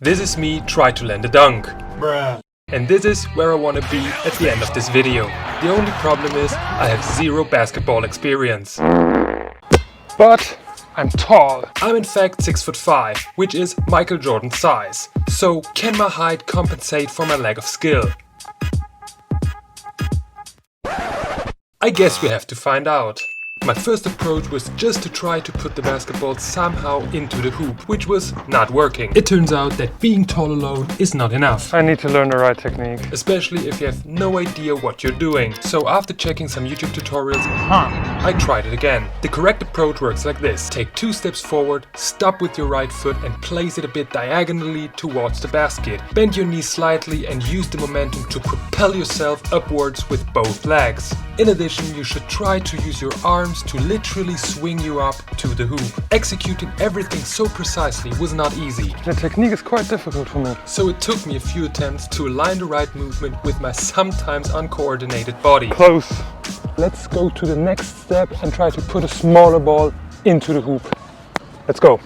This is me try to land a dunk. Bruh. And this is where I want to be at the end of this video. The only problem is I have zero basketball experience. But I'm tall. I'm in fact 6'5", which is Michael Jordan's size. So can my height compensate for my lack of skill? I guess we have to find out. My first approach was just to try to put the basketball somehow into the hoop, which was not working. It turns out that being tall alone is not enough. I need to learn the right technique. Especially if you have no idea what you're doing. So after checking some YouTube tutorials, I tried it again. The correct approach works like this. Take 2 steps forward, stop with your right foot and place it a bit diagonally towards the basket. Bend your knees slightly and use the momentum to propel yourself upwards with both legs. In addition, you should try to use your arms to literally swing you up to the hoop. Executing everything so precisely was not easy. The technique is quite difficult for me. So it took me a few attempts to align the right movement with my sometimes uncoordinated body. Close. Let's go to the next step and try to put a smaller ball into the hoop. Let's go.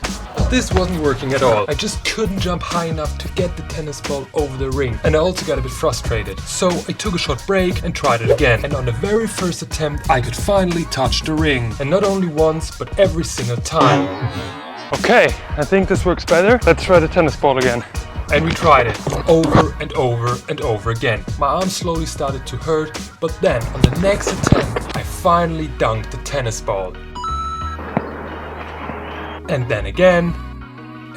This wasn't working at all. I just couldn't jump high enough to get the tennis ball over the ring, and I also got a bit frustrated. So I took a short break and tried it again. And on the very first attempt I could finally touch the ring. And not only once, but every single time. Okay, I think this works better. Let's try the tennis ball again. And we tried it over and over and over again. My arm slowly started to hurt, but then on the next attempt I finally dunked the tennis ball. And then again,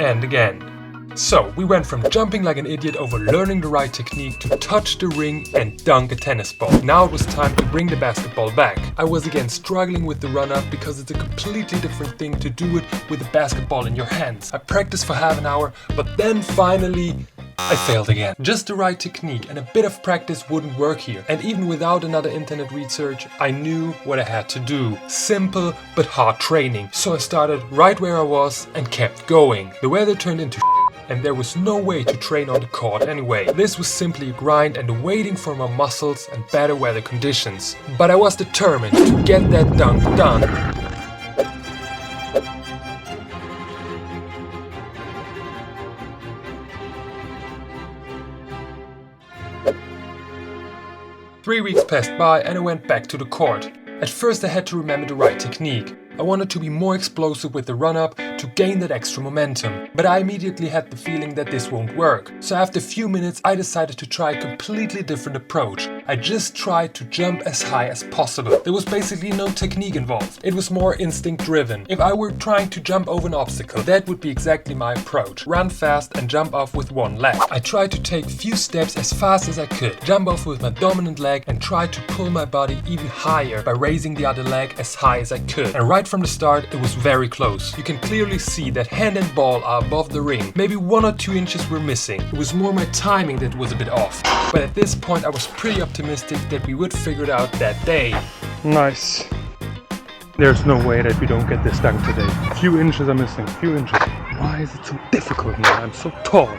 and again. So we went from jumping like an idiot over learning the right technique to touch the ring and dunk a tennis ball. Now it was time to bring the basketball back. I was again struggling with the run-up because it's a completely different thing to do it with a basketball in your hands. I practiced for half an hour, but then finally I failed again. Just the right technique and a bit of practice wouldn't work here. And even without another internet research, I knew what I had to do. Simple but hard training. So I started right where I was and kept going. The weather turned into and there was no way to train on the court anyway. This was simply a grind and waiting for my muscles and better weather conditions. But I was determined to get that dunk done. 3 weeks passed by and I went back to the court. At first I had to remember the right technique. I wanted to be more explosive with the run-up to gain that extra momentum. But I immediately had the feeling that this won't work. So after a few minutes I decided to try a completely different approach. I just tried to jump as high as possible. There was basically no technique involved. It was more instinct driven. If I were trying to jump over an obstacle, that would be exactly my approach. Run fast and jump off with one leg. I tried to take few steps as fast as I could. Jump off with my dominant leg and try to pull my body even higher by raising the other leg as high as I could. And right from the start it was very close. You can clearly see that hand and ball are above the ring. Maybe 1 or 2 inches were missing. It was more my timing that was a bit off. But at this point I was pretty optimistic that we would figure it out that day. Nice. There's no way that we don't get this dunk today. A few inches are missing, a few inches. Why is it so difficult now? I'm so tall.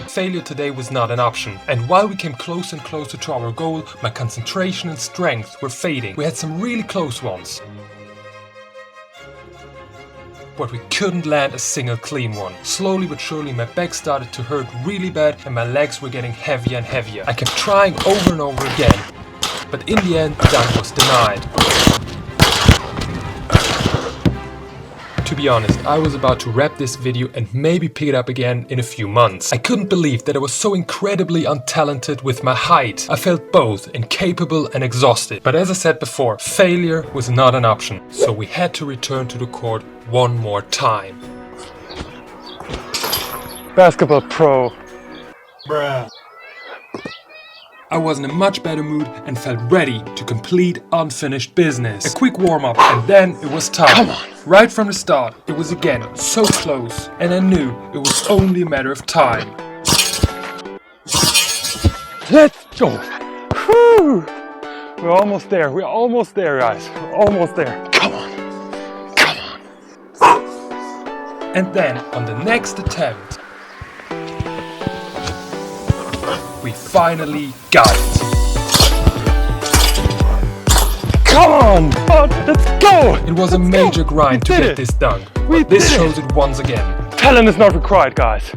Failure today was not an option, and while we came closer and closer to our goal, my concentration and strength were fading. We had some really close ones, but we couldn't land a single clean one. Slowly but surely my back started to hurt really bad and my legs were getting heavier and heavier. I kept trying over and over again, but in the end the dunk was denied. To be honest, I was about to wrap this video and maybe pick it up again in a few months. I couldn't believe that I was so incredibly untalented with my height. I felt both incapable and exhausted. But as I said before, failure was not an option. So we had to return to the court one more time. Basketball pro. Bruh. I was in a much better mood and felt ready to complete unfinished business. A quick warm-up and then it was time. Come on! Right from the start, it was again so close and I knew it was only a matter of time. Let's go! Whew. We're almost there, guys. We're almost there. Come on! Come on! And then on the next attempt, we finally got it. Come on! Oh, let's go! It was a major grind to get this done, but this shows it once again. Talent is not required, guys.